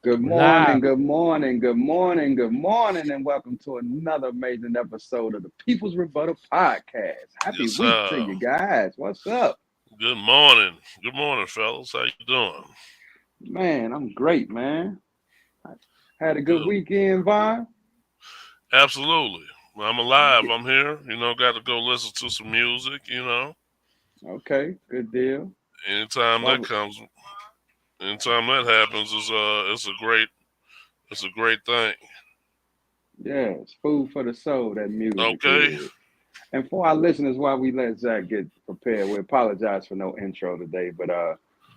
Good We're morning, live. good morning, good morning, good morning, and welcome to another amazing episode of the People's Rebuttal Podcast. Happy Yes, week to you guys. What's up? Good morning. Good morning, fellas. How you doing? Man, I'm great, man. I had a good Good. weekend, Vaughn. Absolutely. I'm alive. Yeah. I'm here. Got to go listen to some music. Okay, good deal. Anytime that Well, comes, anytime that happens is it's a great thing. yeah, it's food for the soul, that music Okay. is. And for our listeners, while we let Zach get prepared, we apologize for no intro today, but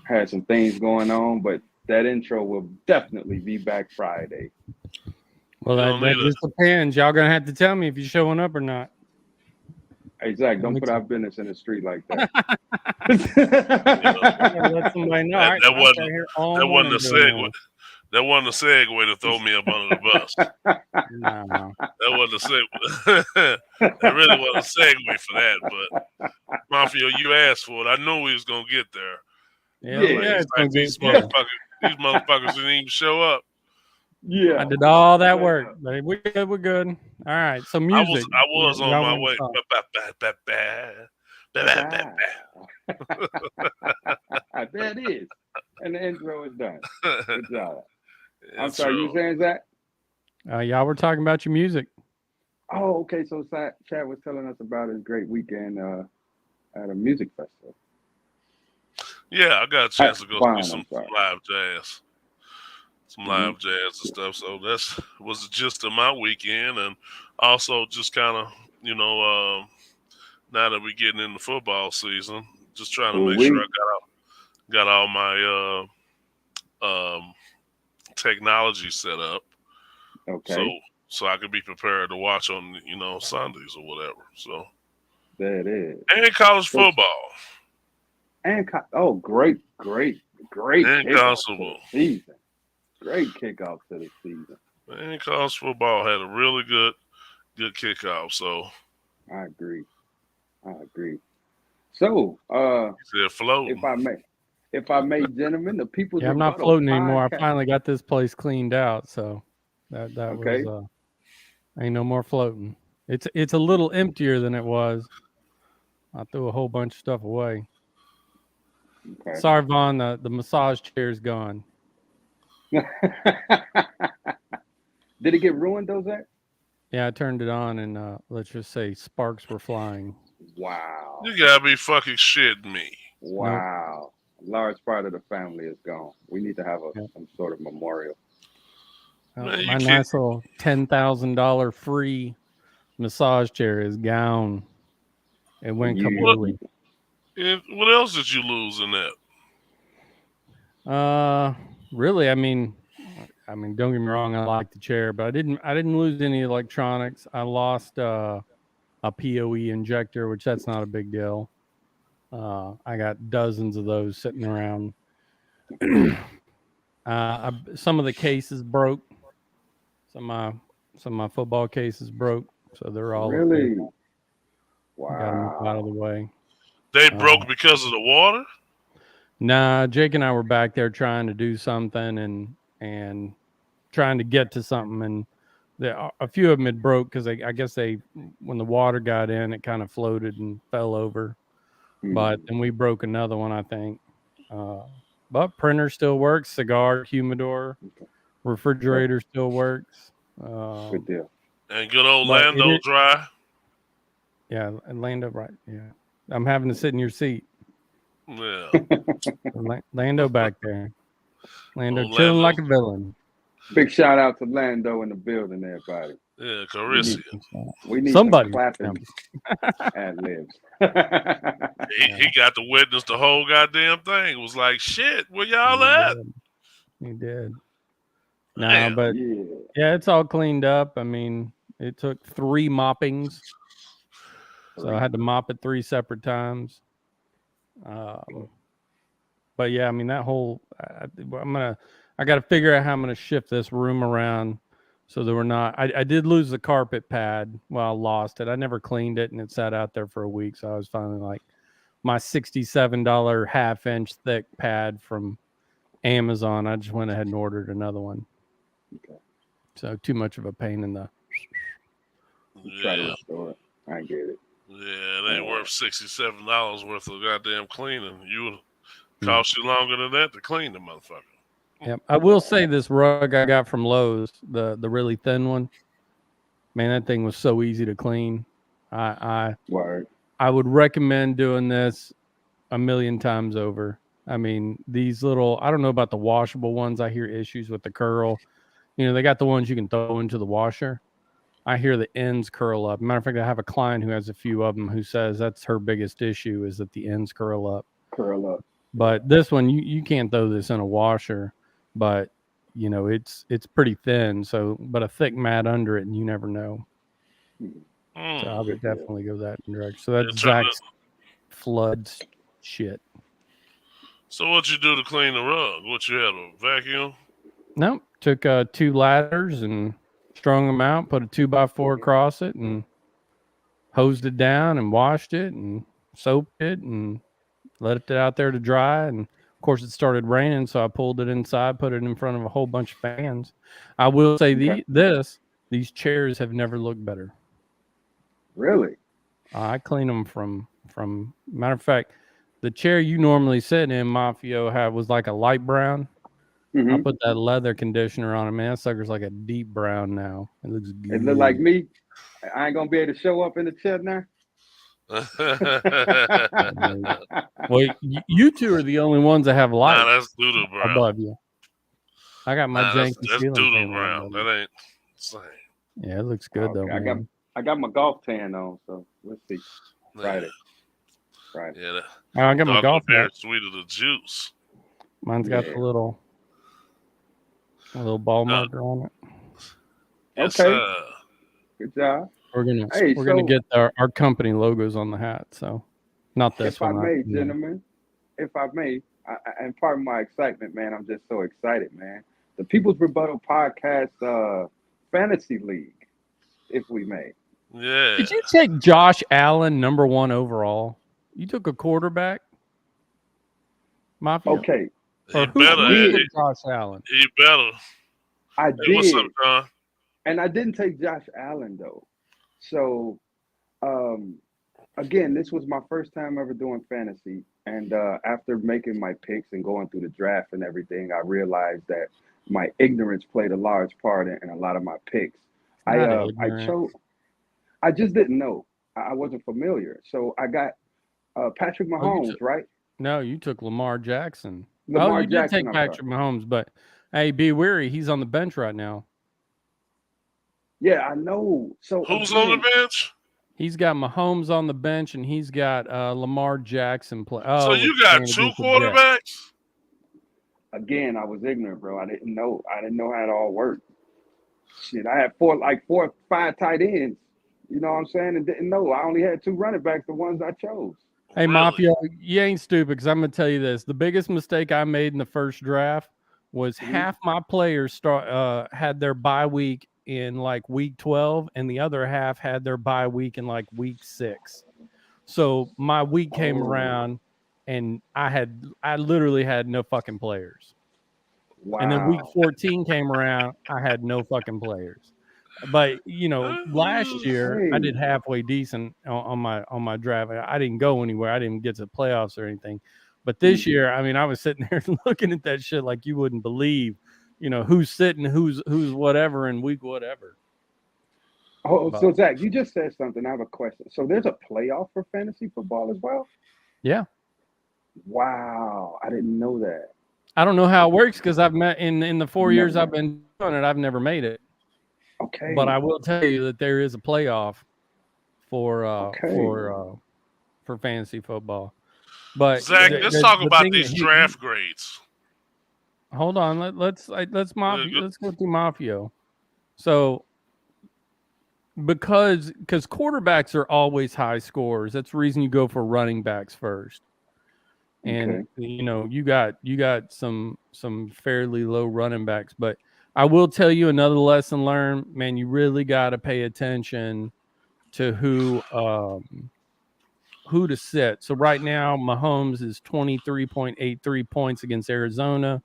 had some things going on, but that intro will definitely be back Friday. Well, You that, don't that need a just depends. Y'all gonna have to tell me if you're showing up or not. Hey Zach, That don't put makes our it. business in the street like that. you know I gotta let somebody know. that I that sat wasn't here all that wasn't a morning doing segue. this. That wasn't a segue to throw me up under the bus. No. That wasn't a segue. That really wasn't a segue for that. But Mafia, you asked for it. I knew we was gonna get there. I Hell was Yeah. like, yeah, he's it's like gonna get there. these motherfuckers didn't even show up. I Yeah. did all that Straight work. up. But we're good. We're good. All right. So I was music. I was on Y'all my want to way. talk? Ba, ba, ba, ba, ba. Ba, ba, ba, Bye. There it is. And the intro is done. ba. Good job. I'm It's sorry, you true. saying Zach? Y'all were talking about your music. Oh, okay. So Chad was telling us about his great weekend at a music festival. Yeah, I got a At chance to go see Vine, some, I'm sorry. some live jazz. Some Hmm. live jazz and stuff. So that's was the gist of my weekend, and also just kind of now that we're getting into football season, just trying to Ooh make sure I wee. got all my technology set up, so Okay. so I could be prepared to watch on Sundays or whatever. So There it is. and college So football oh, great and kickoff college to the football season. Great kickoff to the season. and college football had a really good kickoff. So I agree. I agree. So, they're if floating. I may, if I may, gentlemen, the People's Yeah, I'm not Rebuttal floating anymore. I Podcast. finally got this place cleaned out. So that was Okay. ain't no more floating. It's a little emptier than it was. I threw a whole bunch of stuff away. Okay. Sorry, Vaughn. The massage chair is gone. Did it get ruined though, Zach? Yeah, I turned it on, and let's just say sparks were flying. Wow. You gotta be fucking shitting me. Nope. Wow. A large part of the family is gone. We need to have Yep. some sort of memorial. Man, you My can't. nice little $10,000 free massage chair is gone. It went What You kablooey. what else did you lose in that? Uh, really, I mean, don't get me wrong. I like the chair, but I didn't lose any electronics. I lost a PoE injector, which that's not a big deal. I got dozens of those sitting around. Some of the cases broke. Some of my some of my football cases broke, so they're all up there. really? I got them out of the Wow. way. They Uh, broke because of the water. nah, Jake and I were back there trying to do something and trying to get to something, and a few of them had broke because I guess they when the water got in, it kind of floated and fell over. But Hmm. then we broke another one, I think. Uh, but printer still works, cigar humidor, Okay. Perfect. refrigerator still works. Good deal. And good old But it Lando is, Dry. yeah, and Lando, right? Yeah, I'm having to sit in your seat, Yeah, Lando back there. Lando old chilling Lando. like a villain. Big shout out to Lando in the building, everybody. Yeah, We need Carissa. we need some Somebody, clapping him. ad libs. He Yeah, got to witness the whole goddamn thing. It was like, shit, where y'all he at? did. He did. No, Man, but Yeah. yeah, it's all cleaned up. I mean, it took 3 moppings, so I Three. had to mop it 3 separate times. Um, but yeah, I mean that whole I got to figure out how I'm gonna shift this room around so that we're not. I did lose the carpet pad. Well, I lost it. I never cleaned it, and it sat out there for a week. So I was finally like my $67 half inch thick pad from Amazon. I just went ahead and ordered another one. Okay. So too much of a pain in the. Try to Yeah, restore it. I get it. yeah, it ain't worth $67 worth of goddamn cleaning. You would No. cost you longer than that to clean the motherfucker. Yep. I will say this rug I got from Lowe's, the really thin one. Man, that thing was so easy to clean. Word. I would recommend doing this a million times over. I mean, these little, I don't know about the washable ones. I hear issues with the curl. You know, they got the ones you can throw into the washer. I hear the ends curl up. Matter of fact, I have a client who has a few of them who says that's her biggest issue is that the ends curl up. Curl up. But this one, you can't throw this in a washer, but you know, it's pretty thin. So, but a thick mat under it and you never know. So I would definitely go that direction. So that's Zach's floods shit. So what you do to clean the rug? What you had, a vacuum? Nope. Took 2 ladders and strung them out, put a 2x4 across it and hosed it down and washed it and soaped it and let it out there to dry. And of course it started raining, so I pulled it inside, put it in front of a whole bunch of fans. I will say these chairs have never looked better. Really? I clean them from matter of fact, the chair you normally sit in, Mafio, was like a light brown. Mm-hmm. I put that leather conditioner on it, man. That sucker's like a deep brown now. It looks good. It look like me. I ain't gonna be able to show up in the chair now. Well, you two are the only ones that have light. Nah, that's doodle brown above you. I got my janky that's ceiling doodle fan brown. on. That ain't same. Yeah, it looks good though, man. I got my golf tan on, so let's see. Friday. Yeah, I got my golf hat. Sweeter the juice. Mine's got the little ball marker on it. Yes, okay. Good job. We're gonna get our company logos on the hat. So, not this one. If I may, gentlemen, if I may, and part of my excitement, man, I'm just so excited, man. The People's Rebuttal Podcast Fantasy League, if we may. Yeah. Did you take Josh Allen #1 overall? You took a quarterback? Mafia? Okay. He better. Josh Allen? He better. I hey, did. What's up, John? And I didn't take Josh Allen, though. So, again, this was my first time ever doing fantasy. And after making my picks and going through the draft and everything, I realized that my ignorance played a large part in a lot of my picks. I just didn't know. I wasn't familiar. So I got Patrick Mahomes, right? No, you took Lamar Jackson. You Jackson, did take Patrick Mahomes, but hey, be wary. He's on the bench right now. Yeah, I know. So who's on the bench? He's got Mahomes on the bench, and he's got Lamar Jackson play. So you got 2 quarterbacks? Again, I was ignorant, bro. I didn't know. I didn't know how it all worked. Shit, I had 4 or 5 tight ends. You know what I'm saying? And didn't know. I only had 2 running backs, the ones I chose. Hey, Mafia, you ain't stupid, because I'm going to tell you this. The biggest mistake I made in the first draft was half my players had their bye week in like week 12, and the other half had their bye week in like week 6. So my week came around, and I literally had no fucking players. Wow. And then week 14 came around, I had no fucking players. But you know, last year I did halfway decent on my draft. I didn't go anywhere. I didn't get to the playoffs or anything. But this year, I mean, I was sitting there looking at that shit like you wouldn't believe. You know, who's sitting, who's whatever in week whatever. So Zach, you just said something. I have a question. So there's a playoff for fantasy football as well? Yeah. Wow, I didn't know that. I don't know how it works because I've met in the 4 years I've been doing it, I've never made it. Okay. But I will tell you that there is a playoff for fantasy football. But Zach, let's talk about these draft grades. Hold on, let's go through Mafia. So because quarterbacks are always high scorers, that's the reason you go for running backs first. And you know, you got some fairly low running backs, but I will tell you another lesson learned, man. You really got to pay attention to who to sit. So right now, Mahomes is 23.83 points against Arizona.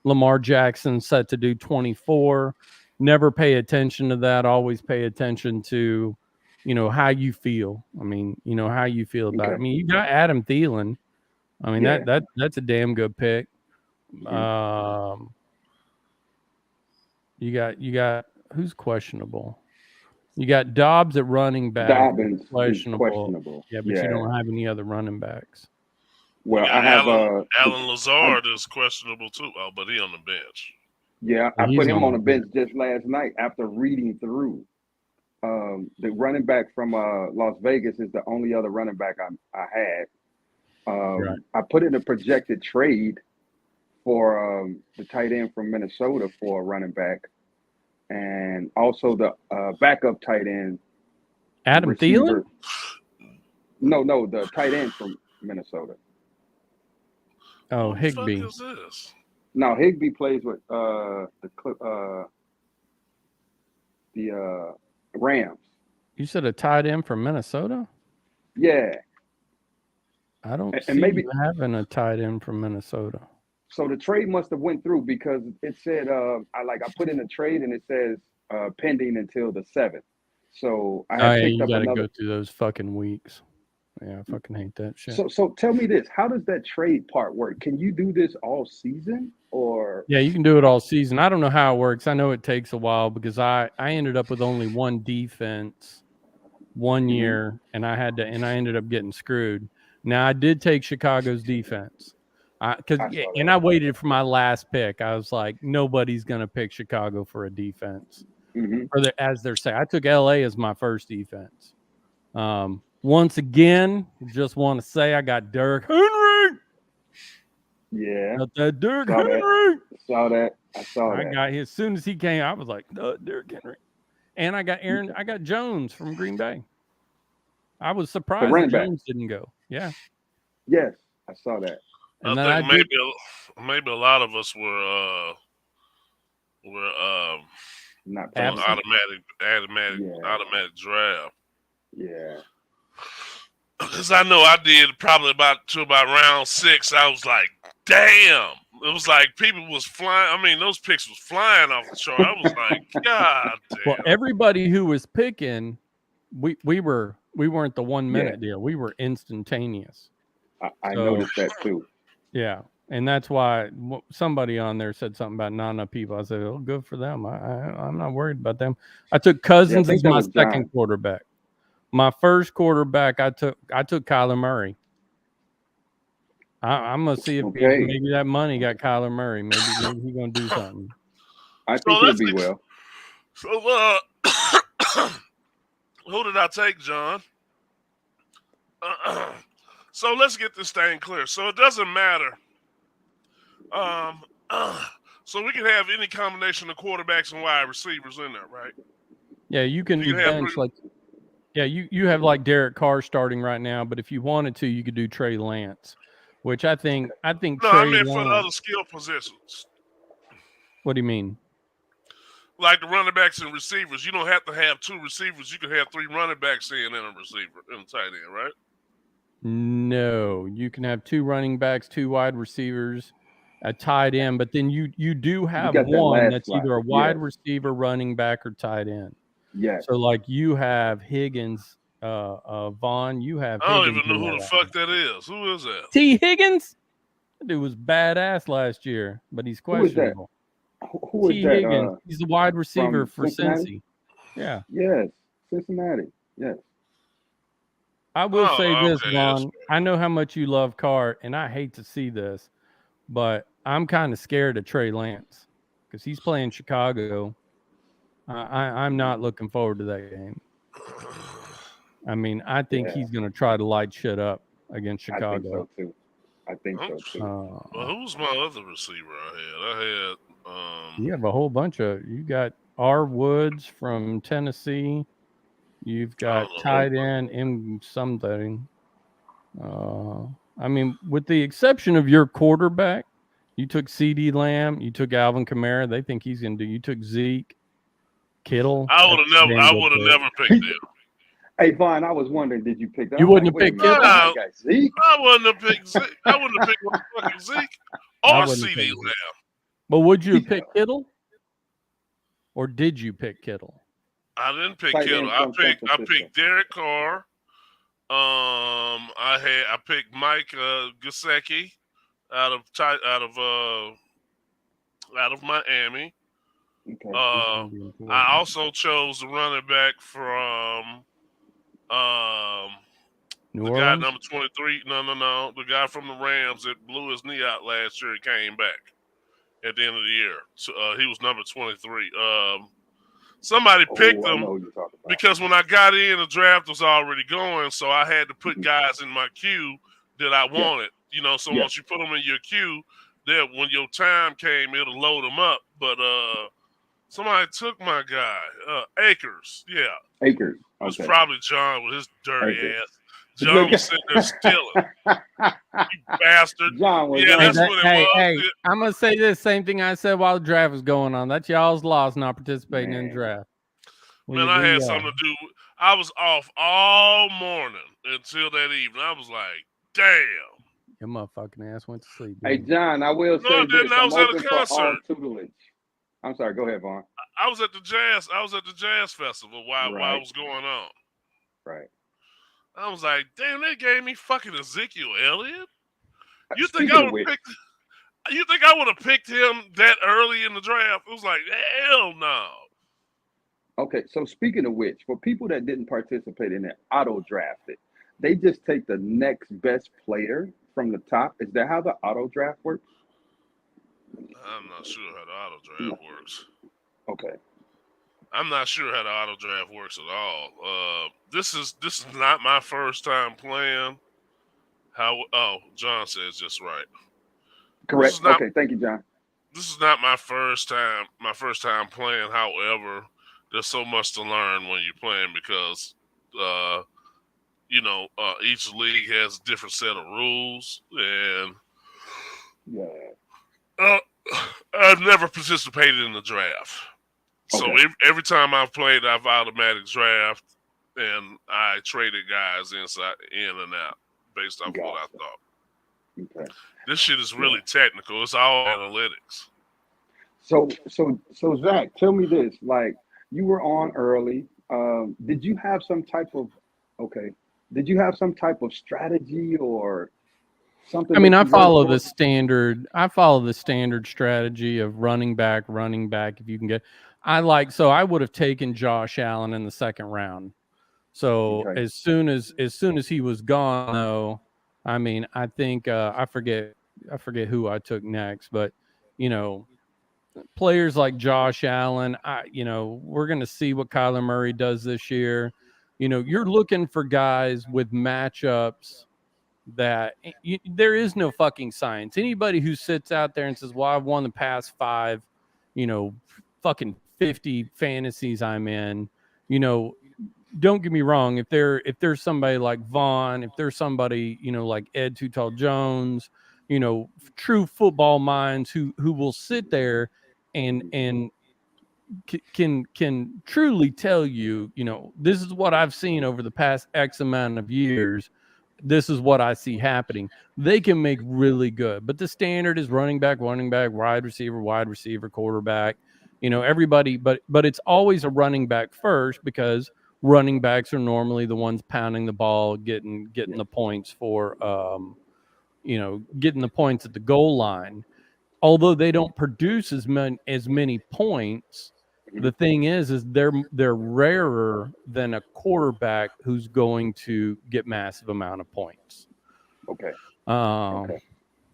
Lamar Jackson set to do 24. Never pay attention to that. Always pay attention to, how you feel. I mean, how you feel about it. I Okay. mean, you got Adam Thielen. I mean, Yeah. that's a damn good pick. Mhm. You got who's questionable? You got Dobbs at running back, Dobbins is questionable. questionable. Yeah, but you Yeah. don't have any other running backs. You Well, got I have Alan Lazard is questionable too. Oh, but he on the bench. yeah, Yeah, I put he's him on on the the bench just last night after reading through. The running back from Las Vegas is the only other running back I had. Right. I put in a projected trade for the tight end from Minnesota for a running back, and also the backup tight end Adam Thielen? receiver. No, the tight end from Minnesota. Oh, Who the fuck Higbee. is this? Now Higbee plays with the Rams. You said a tight end from Minnesota? Yeah, I don't and see maybe you having a tight end from Minnesota. so the trade must have went through because it said I put in a trade and it says pending until the 7th. So I Oh, had yeah, picked you up got to another. go through those fucking weeks. Yeah, I fucking hate that shit. So tell me this: how does that trade part work? Can you do this all season, or Yeah, you can do it all season. I don't know how it works. I know it takes a while because I ended up with only one defense one Mhm. year, and I ended up getting screwed. Now I did take Chicago's defense, I saw and I waited for my last pick. I was like, nobody's gonna pick Chicago for a defense, that? or as they're saying. I took LA as my first defense. Once again, just want to say I got Derrick Henry. Yeah, Got that Derrick saw that. Henry. I saw I that. got as soon as he came, I was like, Derrick Henry. And I got I got Jones from Green Bay. I was The surprised that running back. Jones didn't go. Yeah. Yes, I saw that. And I then think maybe a lot of us were Not doing perfect. automatic Yeah, draft. yeah. Because I know I did probably about round 6. I was like, damn. It was like people was flying. I mean, those picks was flying off the chart. I was like, God damn. well, everybody who was picking, we weren't the 1 minute Yeah. deal. We were instantaneous. I So, noticed that too. yeah. And that's why somebody on there said something about not enough people. I said, "Oh, good for them. I'm not worried about them." I took Yeah, I Cousins think as that my was second John. quarterback. My first quarterback, I took Kyler Murray. I'm gonna see if Okay, maybe that money got Kyler Murray. Maybe he's gonna do something. I So think he'll let's be well. so who did I take, John? So let's get this thing clear. So it doesn't matter. So we can have any combination of quarterbacks and wide receivers in there, right? Yeah, you can You can have bench like. Yeah, you have like Derek Carr starting right now, but if you wanted to, you could do Trey Lance, which I think No, I Trey meant for the other Lance. skill positions, What do you mean? like the running backs and receivers. You don't have to have 2 receivers. You can have 3 running backs in and a receiver and a tight end, right? No, you can have 2 running backs, 2 wide receivers, a tight end, but then you do You have got that one last that's slot. either a wide Yes, receiver, running back, or tight end. yes. So like you have Higgins, Vaughn, you have I don't Higgins even know in who there the right fuck now. that is. Who is that? T. Higgins, that dude was badass last year, but he's Who is that? questionable. Who is T. that? Higgins, he's the wide receiver From for Cincinnati? Cincy. Yeah. Yes, Cincinnati. Yes. I will say Oh, this, okay. Vaughn. I know how much you love Carr, and I hate to see this, but I'm kind of scared of Trey Lance because he's playing Chicago. I'm not looking forward to that game. I mean, I think Yeah, he's going to try to light shit up against I think Chicago. so too. I think so too. Well, who's my other receiver I had? You have a whole bunch of. You got R. Woods from Tennessee. You've I got don't know. tight end in something. I mean, with the exception of your quarterback, you took CD Lamb, you took Alvin Kamara. They think he's going to do. You took Zeke, Kittle. I That's would a damn good have pick. never picked him. Hey, Vaughn, I was wondering, did you pick that? You I'm wouldn't like, have wait a picked minute, Kittle? Vaughn got Zeke. I wouldn't have picked Zeke. I wouldn't have picked fucking Zeke I or wouldn't CD pick Zeke. Lamb. But would you have picked Kittle? Or did you pick Kittle? I didn't pick Tight Kittle. end from San I Francisco. picked Derek Carr. I picked Mike Gesicki out of Miami. Okay. I also chose the running back from New the Orleans? guy number 23. No. The guy from the Rams that blew his knee out last year and came back at the end of the year. So, he was number 23. Somebody picked I him know who you're talking about. because when I got in, the draft was already going, so I had to put guys in my queue that I wanted. You know, so once you put them in your queue, then when your time came, it'll load them up. But somebody took my guy, Akers. Yeah, Akers. it was Okay. probably John with his dirty Akers. ass. John was sitting there stealing. You bastard. John was Yeah, on. that's what it was. Hey, I'm gonna say this same thing I said while the draft was going on. That's y'all's loss not participating in the draft. Man, I had something to do. I was off all morning until that evening. I was like, damn. Your motherfucking ass went to sleep. Hey, dude. John, I will No, say I this. didn't. I I'm was at a open for all concert. tutelage. I'm sorry. Go ahead, Vaughn. I was at the jazz festival while Right. it was going on. Right. I was like, damn, they gave me fucking Ezekiel Elliott. You think Speaking I of would which, pick? You think I would have picked him that early in the draft? It was like, hell no. okay, so speaking of which, for people that didn't participate in it, auto drafted, they just take the next best player from the top. Is that how the auto draft works? I'm not sure how the auto draft works. Okay. I'm not sure how the auto draft works at all. This is not my first time playing. John says just right. Correct. Okay, thank you, John. This is not my first time. My first time playing. However, there's so much to learn when you're playing because, each league has a different set of rules, and I've never participated in the draft. So every time I've played, I've automatic draft, and I traded guys in and out based off what I thought. Okay. This shit is really technical. It's all analytics. So Zach, tell me this. Like, you were on early. Did you have some type of strategy or something? I mean, I follow the standard strategy of running back. If you can get, I would have taken Josh Allen in the second round. So as soon as he was gone, though, I mean, I think I forget who I took next, but players like Josh Allen, we're going to see what Kyler Murray does this year. You're looking for guys with matchups that there is no fucking science. Anybody who sits out there and says, well, I've won the past 5, fucking 50 fantasies I'm in, don't get me wrong. If there's somebody like Vaughn, if there's somebody, like Ed Too Tall Jones, true football minds who will sit there and can truly tell you, this is what I've seen over the past X amount of years. This is what I see happening. They can make really good, but the standard is running back, wide receiver, quarterback, everybody, but it's always a running back first because running backs are normally the ones pounding the ball, getting the points for, getting the points at the goal line. Although they don't produce as many points, the thing is they're rarer than a quarterback who's going to get massive amount of points. Okay.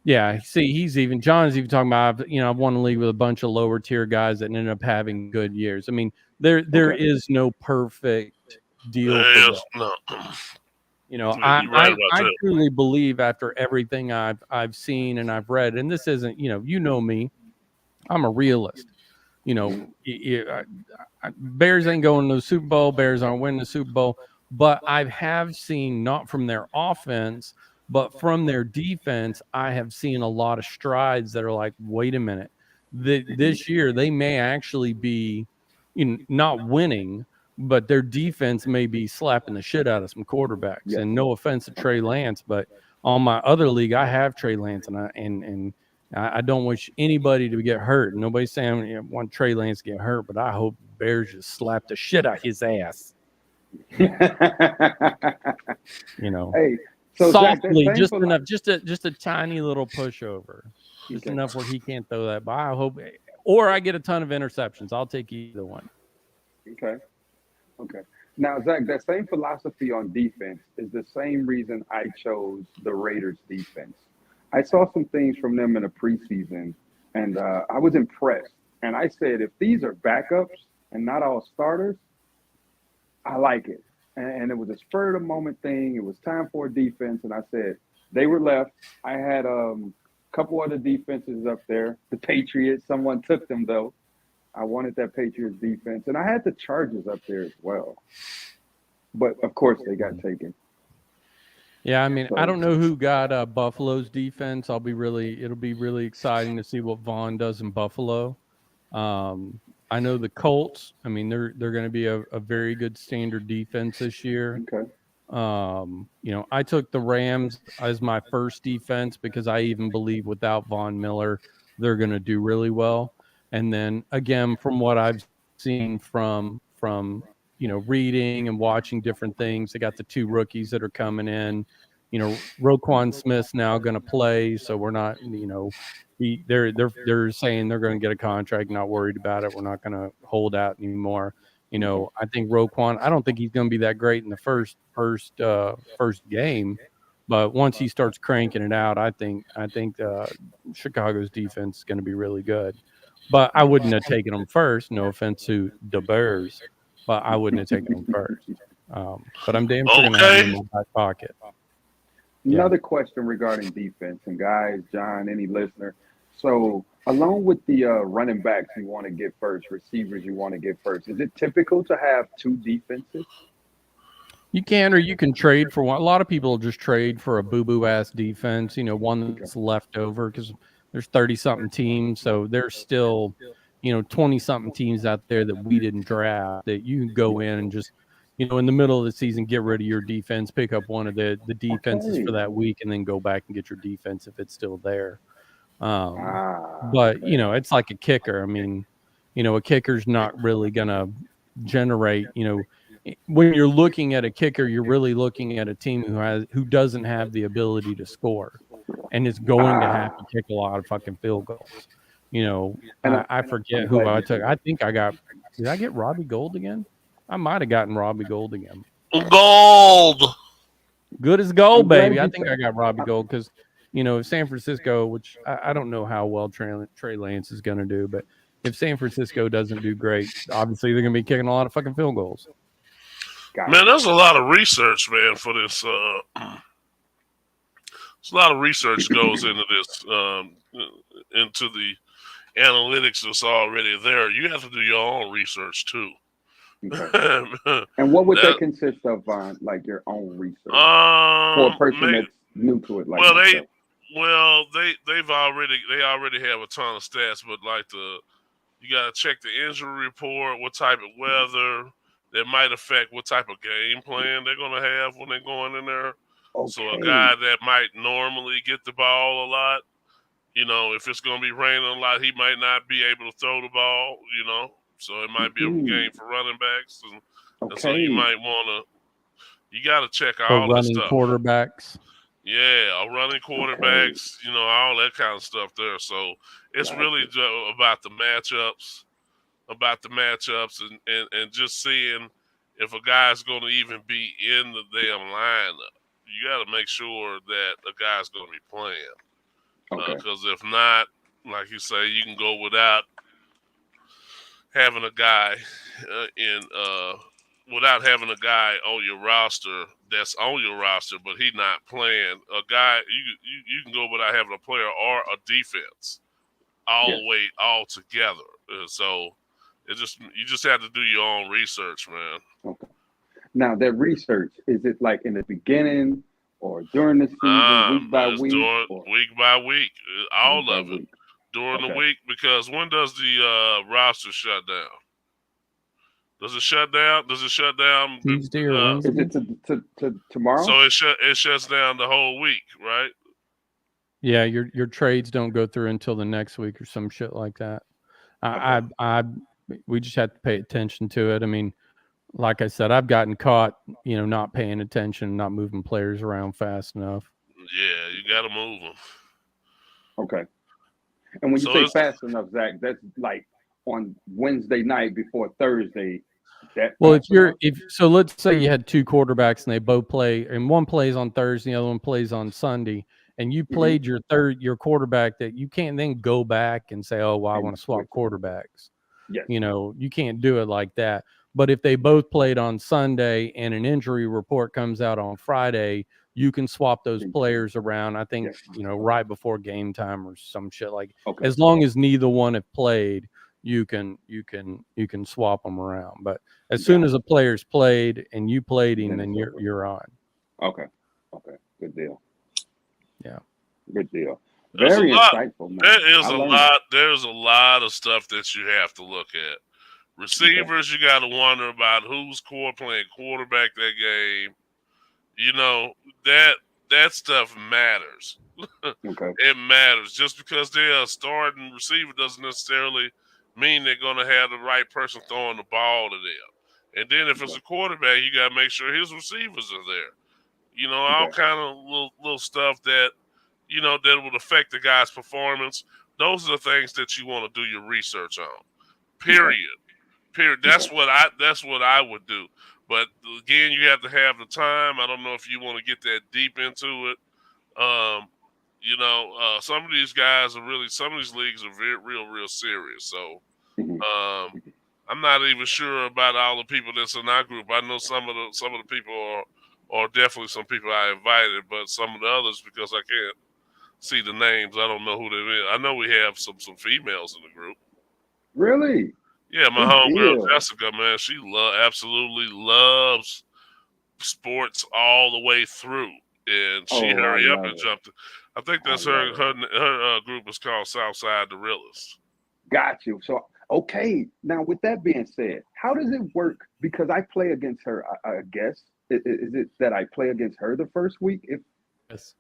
Yeah. See, John's even talking about, I've won a league with a bunch of lower tier guys that ended up having good years. I mean, there is no perfect deal for that. No. I truly believe after everything I've seen and I've read, and this isn't, you know me, I'm a realist. Bears ain't going to the Super Bowl. Bears aren't winning the Super Bowl. But I have seen, not from their offense, but from their defense, I have seen a lot of strides that are like, wait a minute. This year, they may actually be not winning, but their defense may be slapping the shit out of some quarterbacks. Yeah. And no offense to Trey Lance, but on my other league, I have Trey Lance, and I don't wish anybody to get hurt. Nobody's saying I want Trey Lance to get hurt, but I hope Bears just slap the shit out his ass. You know, Hey, so Zach, that softly, same just for enough, just a tiny little pushover, just okay. enough where he can't throw that. But I hope, or I get a ton of interceptions. I'll take either one. Okay. Okay. Now, Zach, that same philosophy on defense is the same reason I chose the Raiders defense. I saw some things from them in the preseason, and I was impressed. And I said, if these are backups and not all starters, I like it. And it was a spur of the moment thing. It was time for a defense, and I said they were left. I had a couple other defenses up there. The Patriots, someone took them though. I wanted that Patriots defense, and I had the Chargers up there as well. But of course, they got taken. Yeah, I mean, I So don't know who got Buffalo's defense. It'll be really exciting to see what Vaughn does in Buffalo. I know the Colts. I mean, they're going to be a very good standard defense this year. okay, You know, I took the Rams as my first defense because I even believe without Von Miller, they're going to do really well. And then again, from what I've seen from reading and watching different things, they got the two rookies that are coming in. You know, Roquan Smith's now going to play, so we're not, they're saying they're going to get a contract, not worried about it. We're not going to hold out anymore. You know, I think Roquan, I don't think he's going to be that great in the first game, but once he starts cranking it out, I think Chicago's defense is going to be really good. But I wouldn't have taken him first. No offense to the Bears, but I wouldn't have taken him first. But I'm damn sure going to have him in my back pocket. another question regarding defense, and guys, John, any listener. So, along with the running backs you want to get first, receivers you want to get first, is it typical to have two defenses? You can, or you can trade for one. A lot of people just trade for a boo-boo ass defense, one that's left over because there's 30-something teams. So there's still, 20-something teams out there that we didn't draft that you can go in and just, in the middle of the season, get rid of your defense, pick up one of the defenses for that week, and then go back and get your defense if it's still there. But, it's like a kicker. I mean, a kicker's not really going to generate, when you're looking at a kicker, you're really looking at a team who doesn't have the ability to score and is going to have to kick a lot of fucking field goals. I forget who I took. I think did I get Robbie Gould again? I might have gotten Robbie Gould again. Gold. Good as gold, baby. I think I got Robbie Gould because, San Francisco, which I don't know how well Trey Lance is going to do, but if San Francisco doesn't do great, obviously they're going to be kicking a lot of fucking field goals. Man, there's a lot of research, man, for this. There's a lot of research goes into this, into the analytics that's already there. You have to do your own research too. Okay. And what would that consist of, like your own research for a person that's new to it? Like they already have a ton of stats, but like you got to check the injury report, what type of weather that might affect what type of game plan they're going to have when they're going in there. Okay. So a guy that might normally get the ball a lot, if it's going to be raining a lot, he might not be able to throw the ball, So it might be a game for running backs. And so you might want you got to check all this stuff. Quarterbacks. Yeah, running quarterbacks, all that kind of stuff there. So it's really about the matchups. And just seeing if a guy's going to even be in the damn lineup. You got to make sure that a guy's going to be playing. Because if not, like you say, you can go without having a guy without having a guy on your roster that's on your roster, but he's not playing. A guy you can go without having a player or a defense all together. So you just have to do your own research, man. Okay. Now that research, is it like in the beginning or during the season, week by week? Week by week, all of it. During the week, because when does the roster shut down? Does it shut down? Tuesday or Wednesday? Is it to tomorrow? So it shuts down the whole week, right? Yeah, your trades don't go through until the next week or some shit like that. We just have to pay attention to it. I mean, like I said, I've gotten caught, not paying attention, not moving players around fast enough. Yeah, you got to move them. Okay. And when you So say it's fast enough, Zach, that's like on Wednesday night before Thursday. That Well, fast enough? so let's say you had two quarterbacks and they both play, and one plays on Thursday, the other one plays on Sunday, and you played your quarterback, that you can't then go back and say, oh, well, I And want to swap switch. quarterbacks. Yes. You can't do it like that. But if they both played on Sunday and an injury report comes out on Friday, you can swap those players around. I think, Yes. right before game time or some shit like. Okay. As long as neither one have played, you can swap them around. But as soon as a player's played and you played him, then you're on. Okay. Good deal. Yeah. Good deal. There's Very a lot. insightful, man. There is a lot. There's a lot of stuff that you have to look at. Receivers, you got to wonder about who's playing quarterback that game. That stuff matters. Okay. It matters. Just because they're a starting receiver doesn't necessarily mean they're going to have the right person throwing the ball to them. And then if it's a quarterback, you got to make sure his receivers are there. All kind of little stuff that would affect the guy's performance. Those are the things that you want to do your research on. Period. That's what I would do. But again, you have to have the time. I don't know if you want to get that deep into it. Some of these guys are some of these leagues are real serious. So I'm not even sure about all the people that's in our group. I know some of the people are definitely some people I invited, but some of the others, because I can't see the names, I don't know who they are. I know we have some females in the group. Really? Yeah, my homegirl Jessica, man, she absolutely loves sports all the way through, and she hurry up and jumped. I think that's her group is called Southside the Realist. Got you. So okay. Now, with that being said, how does it work? Because I play against her. I guess is it that I play against her the first week? Yes.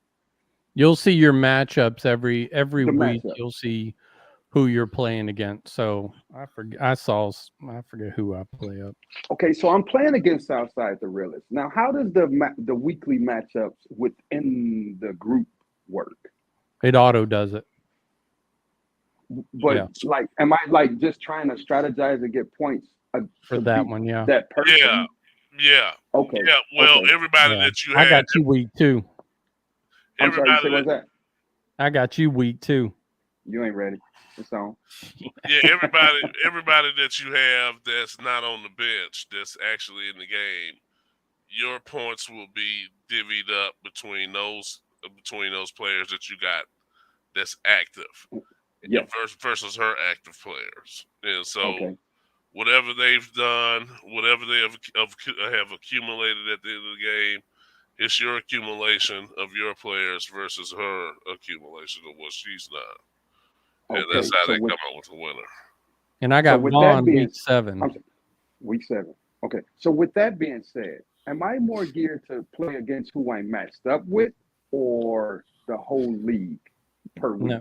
You'll see your matchups every week. Matchup. You'll see who you're playing against. So I forget who I play up. Okay, so I'm playing against Southside the Realist. Now, how does the weekly matchups within the group work? It auto does it. But am I just trying to strategize and get points for that one? Yeah. That person. Yeah. Okay. Yeah. Well, everybody that you had, I got you week 2. I'm sorry, what's that? I got you week 2. You ain't ready. It's on. Yeah, everybody that you have that's not on the bench, that's actually in the game, your points will be divvied up between those players that you got that's active, versus her active players. And so, whatever they've done, whatever they have accumulated at the end of the game, it's your accumulation of your players versus her accumulation of what she's done. And that's how they come up with the winner. And I got Vaughn week 7. Week 7. Okay. So with that being said, am I more geared to play against who I'm matched up with, or the whole league per week?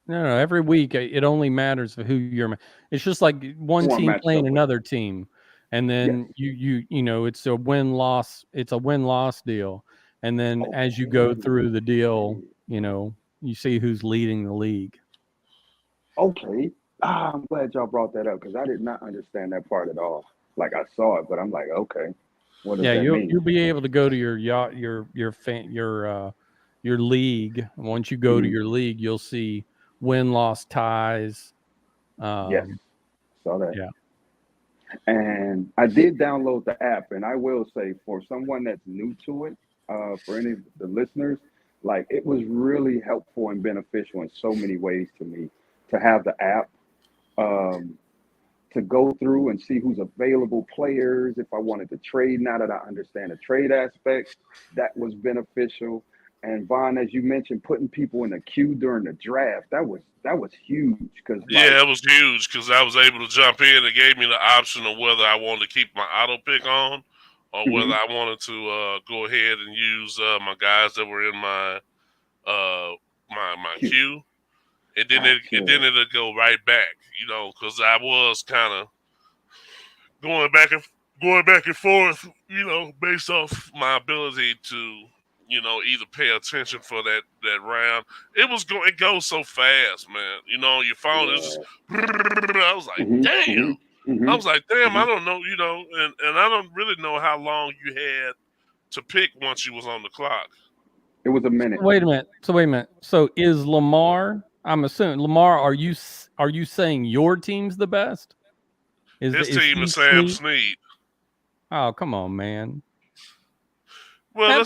No. Every week it only matters who you're. It's just like one team playing another team, and then you it's a win-loss. It's a win-loss deal, and then as you go through the deal, you see who's leading the league. Okay. I'm glad y'all brought that up, because I did not understand that part at all. Like, I saw it, but I'm like, okay, what does that mean? You'll be able to go to your league. Once you go to your league, you'll see win-loss ties. Yes, saw that. Yeah. And I did download the app, and I will say, for someone that's new to it, for any of the listeners, like, it was really helpful and beneficial in so many ways to me to have the app, to go through and see who's available players. If I wanted to trade, now that I understand the trade aspect, that was beneficial. And Vaughn, as you mentioned, putting people in the queue during the draft, that was huge. It was huge, because I was able to jump in. It gave me the option of whether I wanted to keep my auto pick on, or whether I wanted to go ahead and use my guys that were in my my Q. queue, and then it'll go right back. Because I was kind of going back and forth. Based off my ability to either pay attention for that round. It goes so fast, man. Your phone is just. I was like, damn. I was like, damn. I don't know. And I don't really know how long you had to pick once you was on the clock. It was a minute. Wait a minute. So is Lamar? I'm assuming Lamar. Are you saying your team's the best? His team is Sam Snead. Oh, come on, man. Well,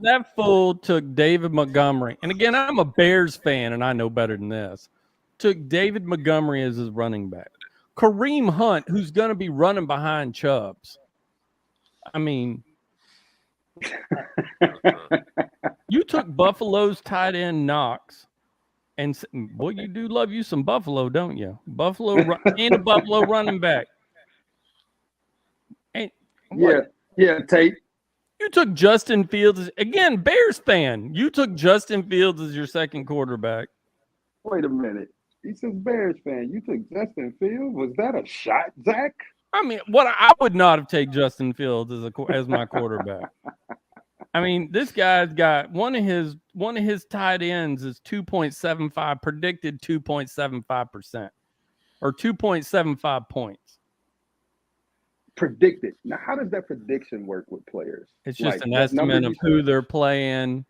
that fool took David Montgomery. And again, I'm a Bears fan, and I know better than this. Took David Montgomery as his running back. Kareem Hunt, who's going to be running behind Chubbs. I mean, you took Buffalo's tight end Knox. And, boy, you do love you some Buffalo, don't you? Buffalo and a Buffalo running back. And yeah, Tate. You took Justin Fields. Again, Bears fan. You took Justin Fields as your second quarterback. Wait a minute. He says Bears fan. You took Justin Fields? Was that a shot, Zach? I mean, I would not have taken Justin Fields as my quarterback. I mean, this guy's got one of his tight ends is 2.75 predicted 2.75% or 2.75 points. Predicted. Now, how does that prediction work with players? It's just an estimate of who they're playing,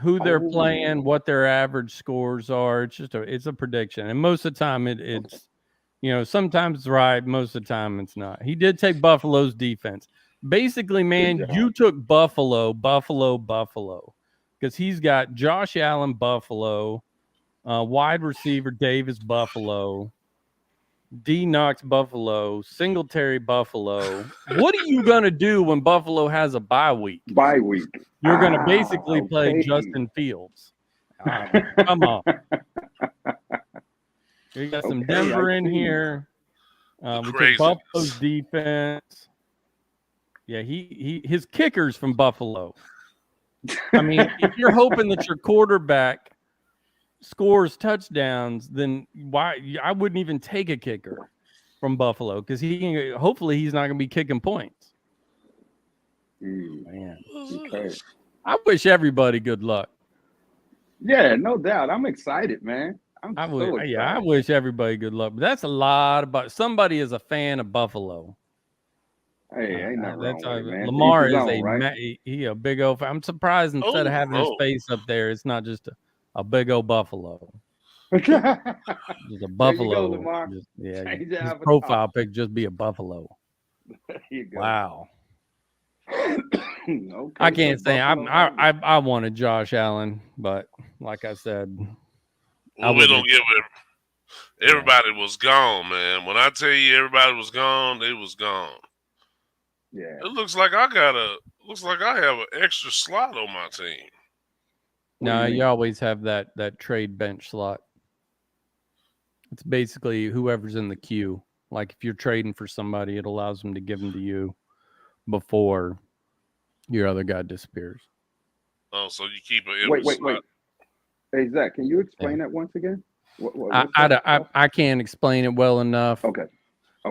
what their average scores are. It's a prediction, and most of the time it's sometimes it's right, most of the time it's not. He did take Buffalo's defense. Basically, man, you took Buffalo, because he's got Josh Allen, Buffalo, wide receiver Davis, Buffalo, D Knox, Buffalo, Singletary, Buffalo. What are you going to do when Buffalo has a bye week? You're going to basically play Justin Fields. Come on. You got some Denver in here. We took Buffalo's defense. Yeah, his kicker's from Buffalo. I mean, if you're hoping that your quarterback scores touchdowns, then why? I wouldn't even take a kicker from Buffalo because hopefully he's not going to be kicking points. Man, okay. I wish everybody good luck. Yeah, no doubt. I'm excited, man. I wish everybody good luck. But that's a lot about somebody is a fan of Buffalo. Hey, ain't nothing wrong with it, man. Lamar is he a big old. I'm surprised instead of having his face up there, it's not just a big old buffalo. Just a buffalo. There you go, Lamar. His profile pic just be a buffalo. There you go. Wow. Okay, I can't say I wanted Josh Allen, but like I said, we don't give it. Everybody was gone, man. When I tell you everybody was gone, they was gone. Yeah. It looks like I have an extra slot on my team. No, you always have that trade bench slot. It's basically whoever's in the queue. Like if you're trading for somebody, it allows them to give them to you before your other guy disappears. Oh, so you keep an empty slot. Hey, Zach, can you explain that once again? I can't explain it well enough. Okay.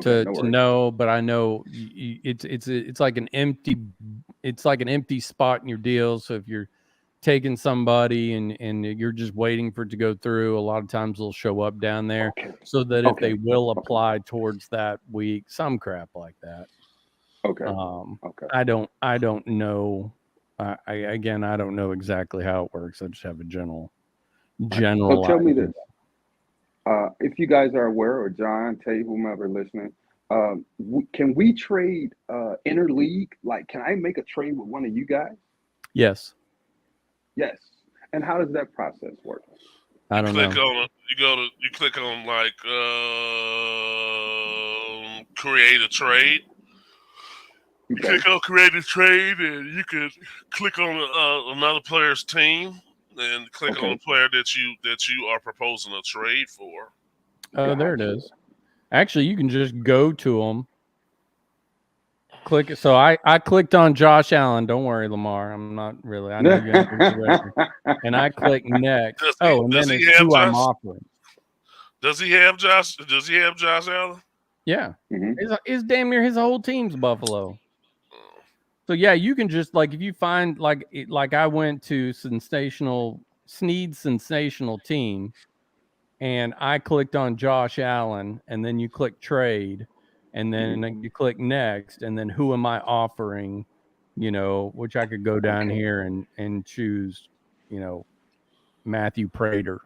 To know, but I know it's like an empty spot in your deal. So if you're taking somebody and you're just waiting for it to go through, a lot of times they'll show up down there so that if they will apply towards that week, some crap like that. Okay. I don't know. I don't know exactly how it works. I just have a general. So tell me this. If you guys are aware, or John, Tate, whomever listening, can we trade interleague? Like, can I make a trade with one of you guys? Yes. Yes. And how does that process work? I don't know. You click on like create a trade. You click on create a trade, and you can click on another player's team. And click on the player that you are proposing a trade for. Oh, there it is. Actually, you can just go to them, click it. So I clicked on Josh Allen. Don't worry, Lamar. I'm not really. I know you have the record. And I click next. And then it's who I'm offering. Does he have Josh? Does he have Josh Allen? Yeah, it's damn near his whole team's Buffalo. So yeah, you can just like if you find like I went to Snead's sensational team, and I clicked on Josh Allen, and then you click trade, and then you click next, and then who am I offering? You know, which I could go down here and choose, you know, Matthew Prater.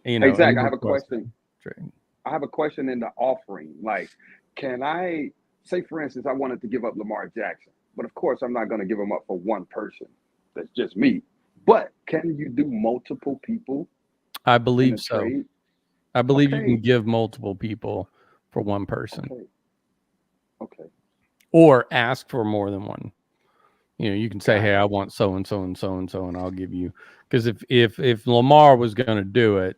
You know, hey Zach, I have a question. Trade. I have a question in the offering. Like, can I say, for instance, I wanted to give up Lamar Jackson, but of course, I'm not going to give him up for one person. That's just me. But can you do multiple people? I believe so. Trade? I believe you can give multiple people for one person. Okay. Or ask for more than one. You know, you can say, "Hey, I want so and so and so and so," and I'll give you. Because if Lamar was going to do it,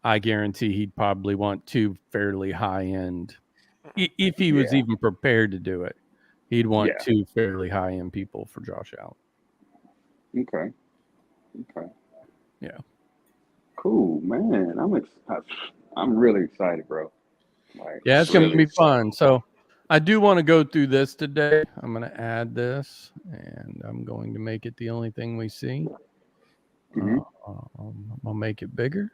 I guarantee he'd probably want two fairly high end. If he was even prepared to do it, he'd want two fairly high end people for Josh Allen. Okay. Yeah. Cool, man. I'm really excited, bro. Like, yeah, it's going to be fun. So I do want to go through this today. I'm going to add this, and I'm going to make it the only thing we see. I'll make it bigger.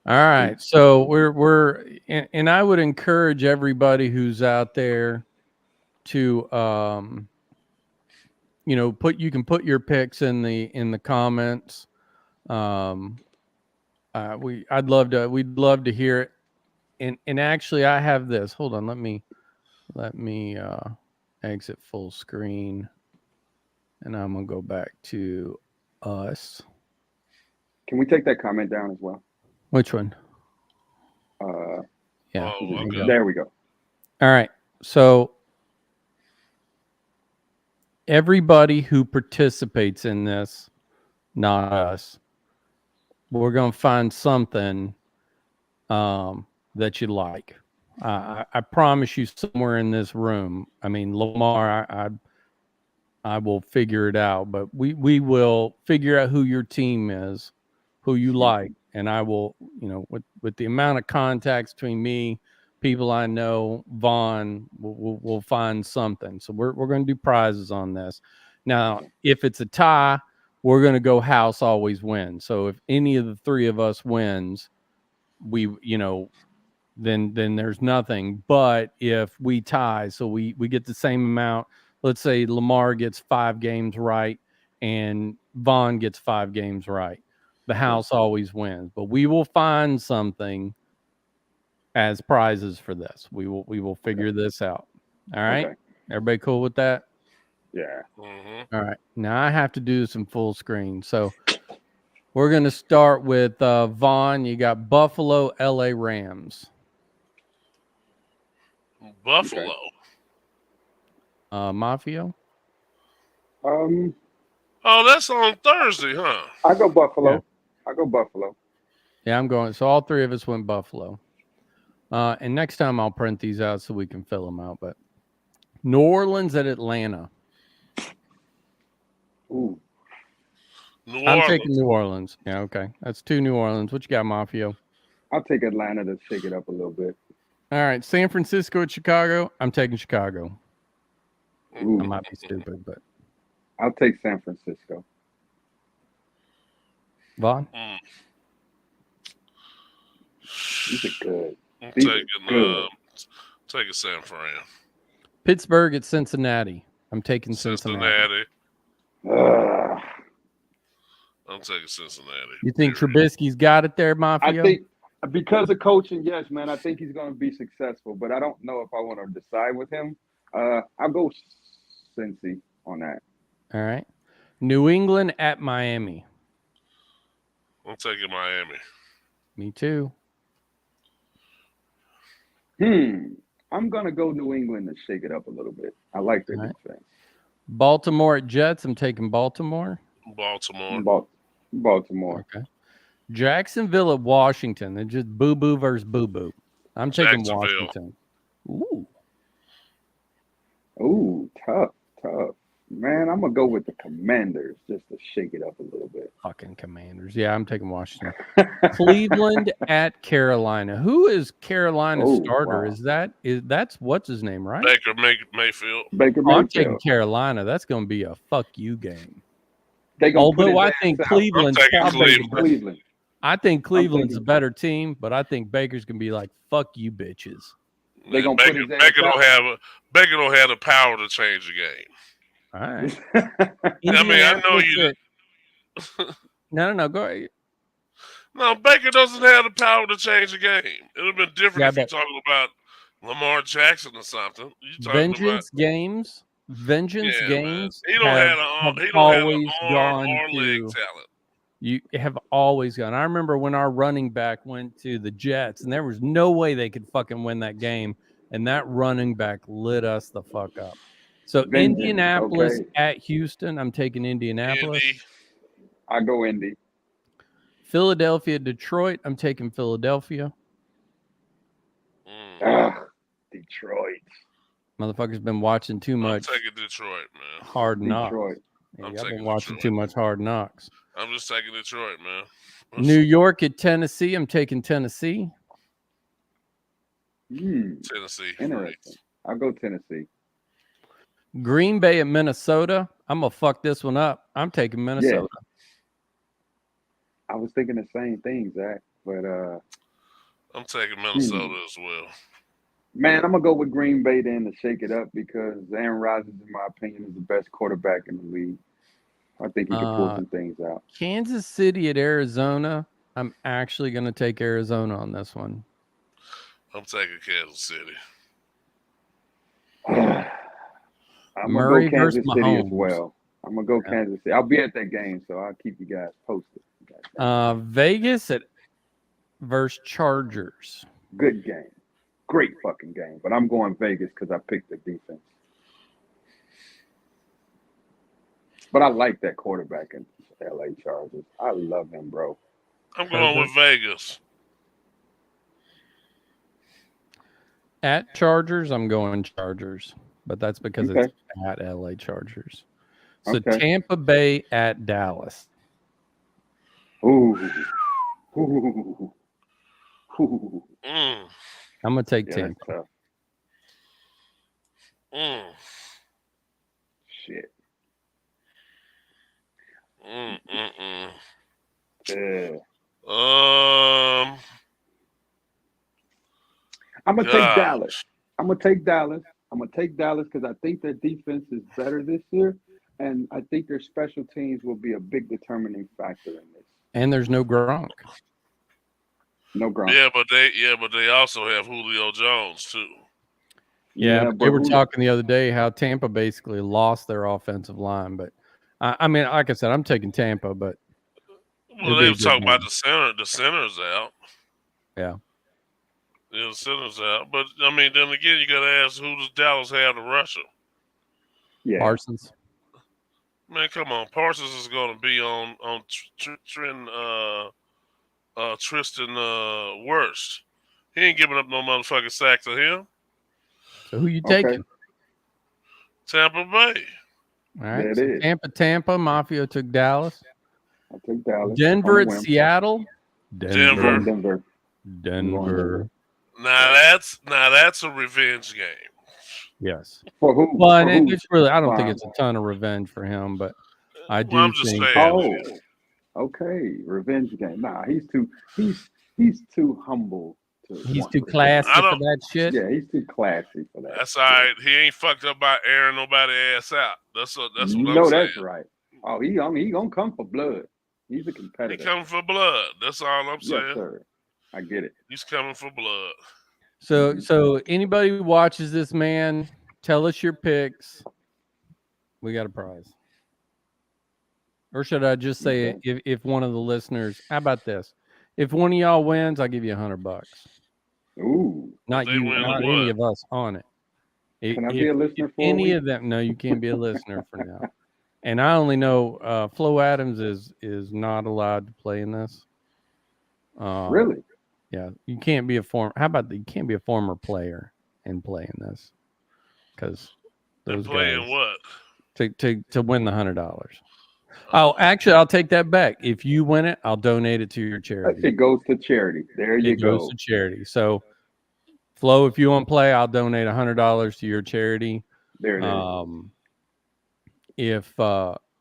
All right. So we're and I would encourage everybody who's out there to you know, you can put your picks in the comments. We'd love to hear it. And actually I have this. Hold on, let me exit full screen, and I'm gonna go back to us. Can we take that comment down as well? Which one? Yeah. Okay. There we go. All right. So everybody who participates in this, not us, we're going to find something that you like. I promise you, somewhere in this room, I mean, Lamar, I will figure it out, but we will figure out who your team is, who you like, and I will, you know, with the amount of contacts between me, people I know, Vaughn, we'll find something. So we're going to do prizes on this. Now, if it's a tie, we're going to go house always wins. So if any of the three of us wins, we, you know, then there's nothing. But if we tie, so we get the same amount. Let's say Lamar gets 5 games right and Vaughn gets 5 games right. The house always wins. But we will find something as prizes for this. We will figure this out. All right. Okay. Everybody cool with that? Yeah. Mm-hmm. All right. Now I have to do some full screen. So we're going to start with Vaughn. You got Buffalo, LA Rams. Buffalo. Okay. Mafio. Oh, that's on Thursday, huh? I go Buffalo. Yeah. I go Buffalo. Yeah, I'm going. So all three of us went Buffalo. And next time I'll print these out so we can fill them out. But New Orleans at Atlanta. Ooh. I'm taking New Orleans. Yeah, okay. That's 2 New Orleans. What you got, Mafio? I'll take Atlanta to shake it up a little bit. All right. San Francisco at Chicago. I'm taking Chicago. Ooh. I might be stupid, but I'll take San Francisco. Vaughn? These are good. I'm taking San Fran. Pittsburgh at Cincinnati. I'm taking Cincinnati. I'm taking Cincinnati. You think Trubisky's got it there, Mafia? I think because of coaching, yes, man. I think he's going to be successful, but I don't know if I want to decide with him. I'll go Cincy on that. All right. New England at Miami. I'm taking Miami. Me too. I'm going to go New England to shake it up a little bit. I like their defense. Baltimore at Jets. I'm taking Baltimore. Baltimore. Okay. Jacksonville at Washington. They're just boo-boo versus boo-boo. I'm taking Washington. Ooh. Ooh, tough. Man, I'm gonna go with the Commanders just to shake it up a little bit. Fucking Commanders. Yeah, I'm taking Washington. Cleveland at Carolina. Who is Carolina's Oh, starter? wow. That's what's his name, right? Baker Mayfield. Baker Oh, I'm taking Mayfield. Carolina. That's going to be a fuck you game. They gonna put Although his I ass think out. Cleveland's taking I'm probably thinking Cleveland. I think Cleveland's a thinking- better team, but I think Baker's going to be like, fuck you bitches. They gonna Baker, put his ass Baker out. don't have the power to change the game. All right. I mean, I know you. No, go ahead. No, Baker doesn't have the power to change the game. It would have been different Yeah, if you're talking about Lamar Jackson or something. You talking Vengeance yeah, games man. He don't have always an arm gone or leg to talent. you have always gone. I remember when our running back went to the Jets, and there was no way they could fucking win that game, and that running back lit us the fuck up. So Vengeance, Indianapolis okay. at Houston, I'm taking Indianapolis. Indy. I go Indy. Philadelphia, Detroit, I'm taking Philadelphia. Detroit. Motherfucker's been watching too much. I'm taking Detroit, man. Hard Knocks. Detroit. Yeah, I'm I've been taking watching Detroit. too much Hard Knocks. I'm just taking Detroit, man. New York at Tennessee, I'm taking Tennessee. Tennessee. Interesting. I'll go Tennessee. Green Bay at Minnesota, I'm gonna fuck this one up. I'm taking Minnesota. Yeah. I was thinking the same thing, Zach, but I'm taking Minnesota as well. Man, I'm gonna go with Green Bay then to shake it up because Aaron Rodgers, in my opinion, is the best quarterback in the league. I think he can pull some things out. Kansas City at Arizona, I'm actually gonna take Arizona on this one. I'm taking Kansas City. I'm gonna go Kansas City Mahomes. as well. I'm gonna go Kansas City. I'll be at that game, so I'll keep you guys posted. Vegas versus Chargers. Good game. Great fucking game. But I'm going Vegas because I picked the defense. But I like that quarterback in LA Chargers. I love him, bro. I'm going with Vegas. At Chargers, I'm going Chargers. But that's because it's at LA Chargers. So Tampa Bay at Dallas. Ooh. I'm gonna take Tampa. Shit. I'm gonna take Dallas. I'm gonna take Dallas because I think their defense is better this year, and I think their special teams will be a big determining factor in this. And there's no Gronk. No Gronk. Yeah, but they also have Julio Jones too. Yeah, but they were talking the other day how Tampa basically lost their offensive line. But I mean, like I said, I'm taking Tampa. But well, they were talking about the center. The center's out. Yeah. Yeah, the center's out. But I mean, then again, you got to ask, who does Dallas have to rush him? Yeah, Parsons. Man, come on. Parsons is going to be on Tristan Wirfs. He ain't giving up no motherfucking sack to him. So who you taking? Tampa Bay. All right. So Tampa. Mafia took Dallas. I took Dallas. Denver at Seattle. Denver. Now that's a revenge game. Yes. For who? Well, it's really, I don't think it's a ton of revenge for him, but I do think. Okay, revenge game. Nah, he's too humble. He's too classy for that shit. Yeah, he's too classy for that. That's all right. He ain't fucked up by airing nobody ass out. That's what I'm saying. No, that's right. Oh, he gonna come for blood. He's a competitor. He coming for blood. That's all I'm saying. Yes, sir. I get it. He's coming for blood. So anybody who watches this, man, tell us your picks. We got a prize. Or should I just say, if one of the listeners, how about this? If one of y'all wins, I'll give you $100. Ooh. Not you, not any of us on it. Can I be a listener for any of them? No, you can't be a listener for now. And I only know Flo Adams is not allowed to play in this. Really? Yeah, you can't be a former. How about you can't be a former player and play in this? Because those playing guys what? to win the $100. Oh, actually, I'll take that back. If you win it, I'll donate it to your charity. It goes to charity. There you It goes go. to charity. So, Flo, if you want to play, I'll donate $100 to your charity. There it is. If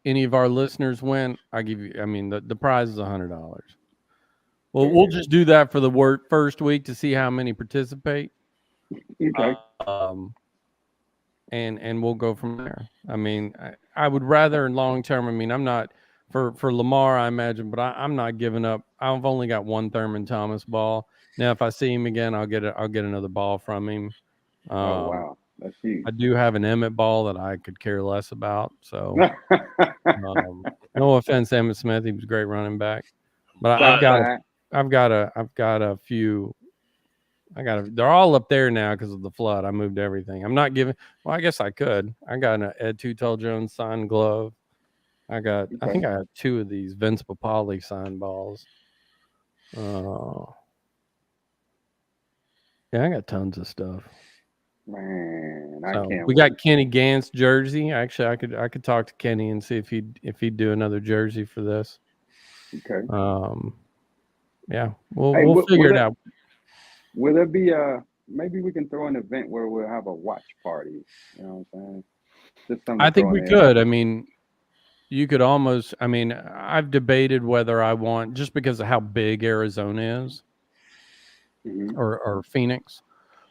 any of our listeners win, I give you. I mean, the prize is $100. Well, we'll just do that for the first week to see how many participate. Okay. And we'll go from there. I mean, I would rather in long term. I mean, I'm not for Lamar, I imagine, but I'm not giving up. I've only got one Thurman Thomas ball. Now, if I see him again, I'll get another ball from him. Oh wow, that's huge. I do have an Emmett ball that I could care less about. So, no offense, Emmett Smith, he was a great running back, but I've got a few. They're all up there now because of the flood. I moved everything. I'm not giving. Well, I guess I could. I got an Ed Tutel Jones signed glove. I think I have two of these Vince Papali signed balls. Yeah, I got tons of stuff. Man, I So can't. We got Kenny Gant's jersey. Actually, I could talk to Kenny and see if he'd do another jersey for this. Okay. Yeah, we'll figure it out. Will there be maybe we can throw an event where we'll have a watch party? You know what I'm saying? Just something. I think we could. I mean, you could almost. I mean, I've debated whether I want, just because of how big Arizona is, or Phoenix.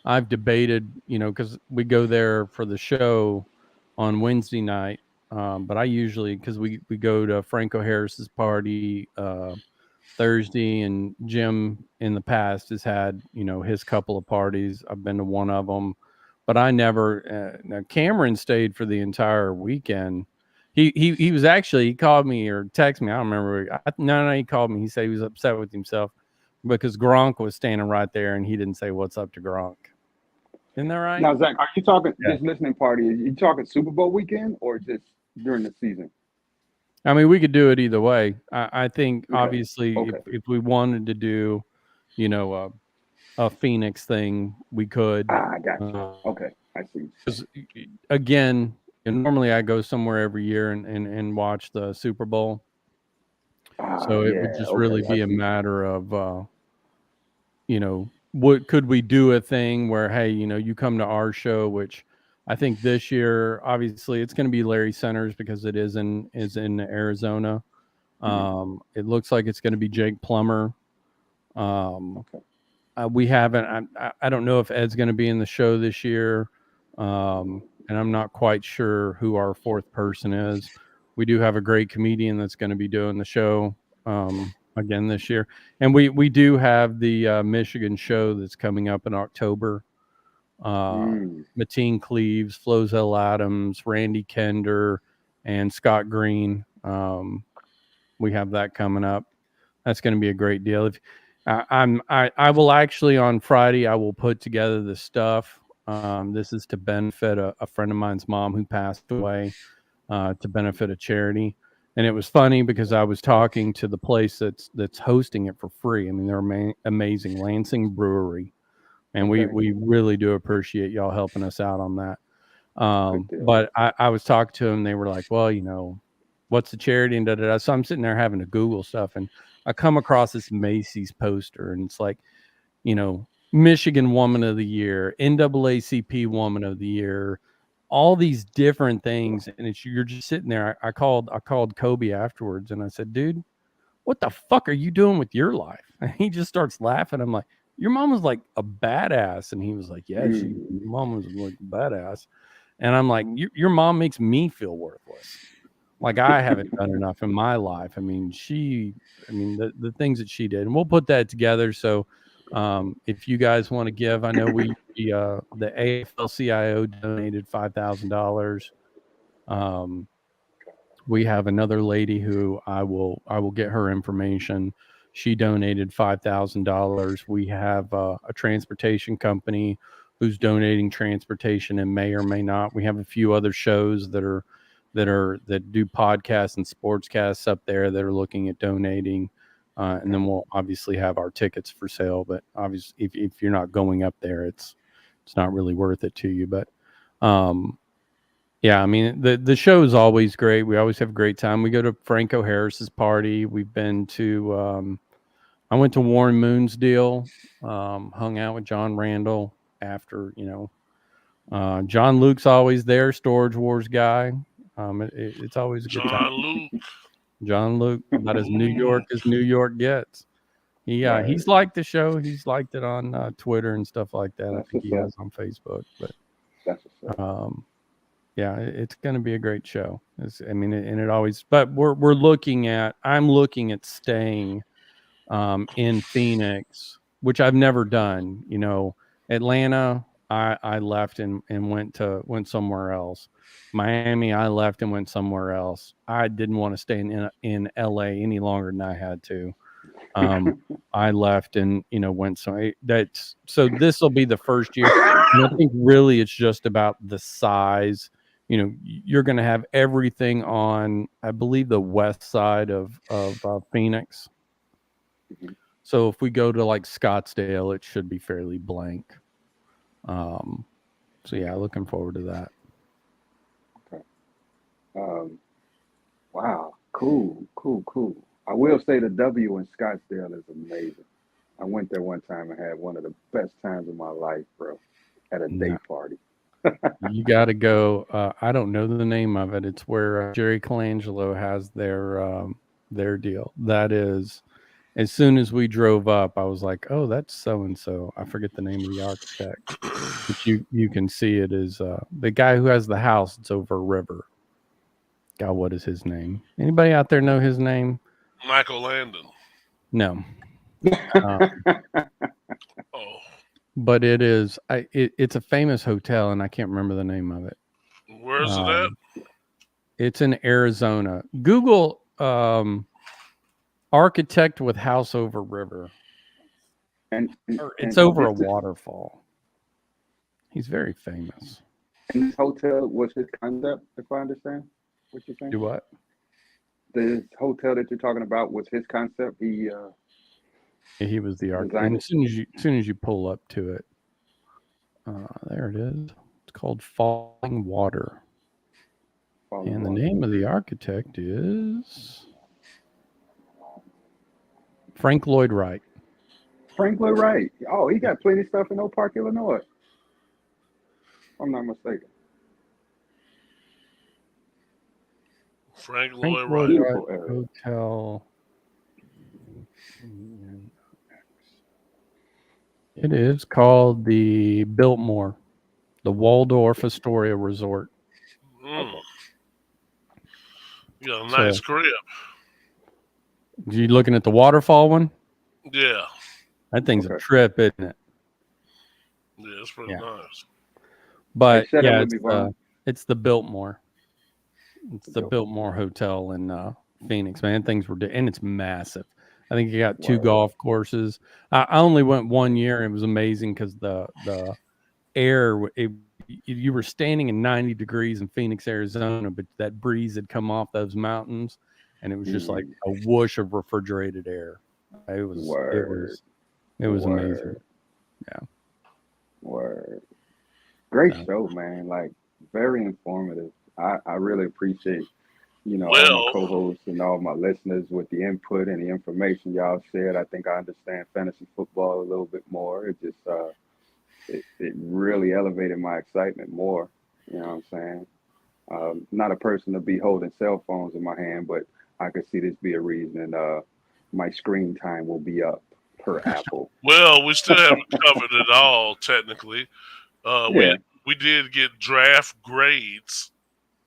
I've debated, because we go there for the show on Wednesday night. But I usually, because we go to Franco Harris's party Thursday, and Jim in the past has had, his couple of parties. I've been to one of them, but I never. Now Cameron stayed for the entire weekend. He was actually, he called me or texted me. I don't remember. No, he called me. He said he was upset with himself because Gronk was standing right there and he didn't say what's up to Gronk. Isn't that right? Now, Zach, are you talking this listening party? Are you talking Super Bowl weekend or just during the season? I mean, we could do it either way. I think obviously if we wanted to do, a Phoenix thing, we could. I got you. Okay, I see. Because again, normally I go somewhere every year and watch the Super Bowl. So it would just really be a matter of, what could we do a thing where, hey, you come to our show, which I think this year, obviously, it's going to be Larry Centers because it is in Arizona. It looks like it's going to be Jake Plummer. We haven't. I don't know if Ed's going to be in the show this year, and I'm not quite sure who our fourth person is. We do have a great comedian that's going to be doing the show again this year, and we do have the Michigan show that's coming up in October. Mateen Cleaves, Flozell Adams, Randy Kender, and Scott Green. We have that coming up. That's going to be a great deal. If I will actually on Friday, I will put together the stuff. This is to benefit a friend of mine's mom who passed away, to benefit a charity. And it was funny because I was talking to the place that's hosting it for free. I mean, they're amazing, Lansing Brewery. And we really do appreciate y'all helping us out on that. But I was talking to them. They were like, well, what's the charity? And da-da-da. So I'm sitting there having to Google stuff. And I come across this Macy's poster. And it's like, Michigan Woman of the Year, NAACP Woman of the Year, all these different things. And you're just sitting there. I called Kobe afterwards. And I said, dude, what the fuck are you doing with your life? And he just starts laughing. I'm like, your mom was like a badass. And he was like, yeah, your mom was like a badass. And I'm like, your mom makes me feel worthless. Like I haven't done enough in my life. I mean, the things that she did, and we'll put that together. So if you guys want to give, I know the AFL-CIO donated $5,000. We have another lady who I will get her information. She donated $5,000. We have a transportation company who's donating transportation and may or may not. We have a few other shows that do podcasts and sportscasts up there that are looking at donating. And then we'll obviously have our tickets for sale. But obviously, if you're not going up there, it's not really worth it to you. But Yeah, I mean the show is always great. We always have a great time. We go to Franco Harris's party. We've been to I went to Warren Moon's deal, hung out with John Randall after, John Luke's always there, Storage Wars guy. It's always a good time. John Luke. John Luke, about as New Mm, York as New York gets. Right. He's liked the show. He's liked it on Twitter and stuff like that. I That's think what's he up. has on Facebook. But That's what's up. yeah, it's going to be a great show. And it always. But I'm looking at staying in Phoenix, which I've never done. Atlanta, I left and went somewhere else. Miami, I left and went somewhere else. I didn't want to stay in LA any longer than I had to. I left and went so this will be the first year. And I think really it's just about the size. You're going to have everything on, I believe, the west side of Phoenix. Mhm. So if we go to like Scottsdale, it should be fairly blank. So yeah, looking forward to that. Okay. Um, wow. Cool. Cool. Cool. I will say the W in Scottsdale is amazing. I went there one time and had one of the best times of my life, bro, at a day No, party. you got to go. I don't know the name of it. It's where Jerry Colangelo has their deal. That is, as soon as we drove up, I was like, "Oh, that's so and so." I forget the name of the architect, but you can see it is the guy who has the house. It's over a river. God, what is his name? Anybody out there know his name? Michael Landon. No. Uh, Oh, but it is. It's a famous hotel, and I can't remember the name of it. where's it at? Um, it's in Arizona. Google architect with house over river. and, and Or it's and over a this waterfall. He's very famous. and this hotel was his concept, if I understand what you're saying. Do what? This hotel that you're talking about was his concept. He Yeah, he was the architect. designed And it. as soon as you pull up to it, there it is. It's called Falling Water. Falling And the Water. name of the architect is Frank Lloyd Wright. Franklin Wright. Oh, he got plenty of stuff in Oak Park, Illinois. If I'm not mistaken. Frank Frank Lloyd Lloyd Wright. Wright Beautiful area. Hotel. It is called the Biltmore, the Waldorf Astoria Resort. Mm, Okay. you got a nice So, crib. you looking at the waterfall one? Yeah. That thing's a Okay. trip, isn't it? Yeah, it's pretty Yeah. nice. Hey, But share that yeah, with me, Vaughn. it's the Biltmore. It's the Biltmore. Biltmore Hotel in Phoenix, man. Things were and it's massive. I think you got 2 Word. golf courses. I only went 1 year. And it was amazing because the air, you were standing in 90 degrees in Phoenix, Arizona, but that breeze had come off those mountains, and it was just like Mm, a whoosh of refrigerated air. It was it word. was it was amazing. Word. Yeah. Word. Great So, show, man. Like very informative. I really appreciate, all my Well, co-hosts and all my listeners with the input and the information y'all shared. I think I understand fantasy football a little bit more. It just it really elevated my excitement more. You know what I'm saying? Not a person to be holding cell phones in my hand, but I could see this be a reason, and my screen time will be up per Apple. we still haven't covered it all technically. Uh, Yeah. we we did get draft grades.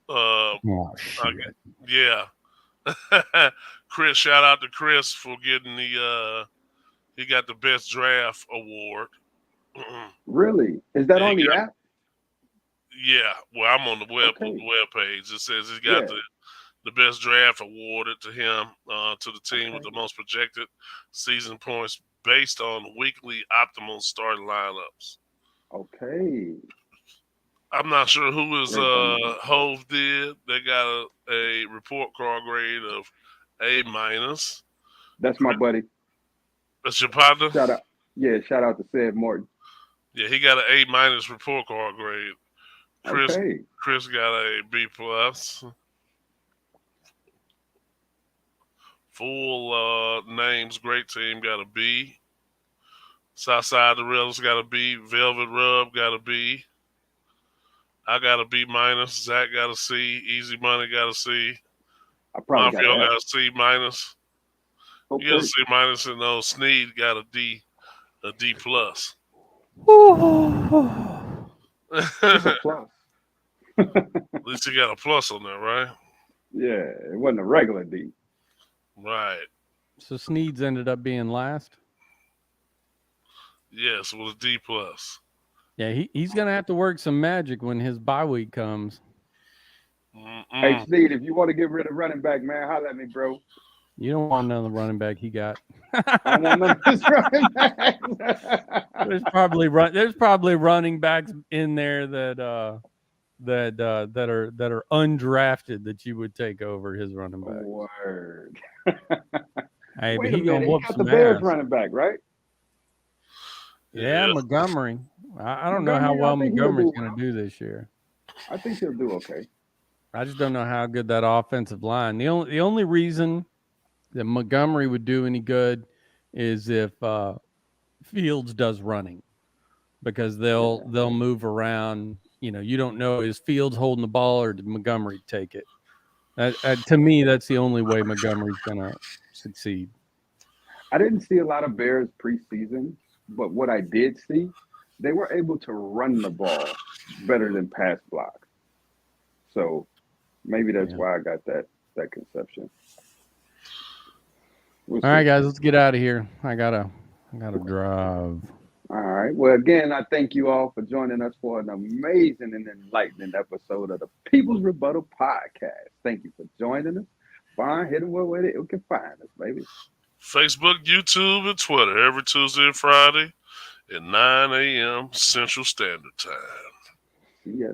Uh, oh I shit. yeah. Chris, shout out to Chris for getting he got the best draft award. Really? Is that Yeah, on the app? yeah. Well, I'm on the Okay. web page. It says he got Yeah. the best draft awarded to him to the team with Okay. the most projected season points based on weekly optimal starting lineups. Okay. I'm not sure who his Great for me. Hove did. They got a report card grade of A minus. That's my buddy. That's your partner? Shout out. Yeah, shout out to Sid Morton. Yeah, he got an A minus report card grade. Chris got a B plus. Full names, great team, got a B. Southside the Rails got a B. Velvet Rub got a B. I got a B minus. Zach got a C. Easy Money got a C. I probably got a C minus. Okay. You got a C minus, and Sneed got a D plus. It's a plus. At least he got a plus on there, right? Yeah, it wasn't a regular D. Right. So Sneed's ended up being last. Yes, with a D plus. Yeah, he's gonna have to work some magic when his bye week comes. Hey, Sneed, if you want to get rid of running back, man, holler at me, bro. You don't want none of the running back he got. I want none of his running backs. There's probably running backs in there that are undrafted that you would take over his running back. Word. Hey, Wait but a minute, he got the Bears running back, right? Yeah, Montgomery. I don't know how well Montgomery's going to do this year. I think he'll do okay. I just don't know how good that offensive line. The only reason that Montgomery would do any good is if Fields does running, because they'll move around. You don't know, is Fields holding the ball or did Montgomery take it? To me, that's the only way Montgomery's going to succeed. I didn't see a lot of Bears preseason, but what I did see, they were able to run the ball better than pass block. So maybe that's why I got that conception. All right, guys, let's get out of here. I gotta drive. All right. Well, again, I thank you all for joining us for an amazing and enlightening episode of the People's Rebuttal Podcast. Thank you for joining us. Fine, hit them where it can find us, baby. Facebook, YouTube, and Twitter every Tuesday and Friday at 9 a.m. Central Standard Time. See ya.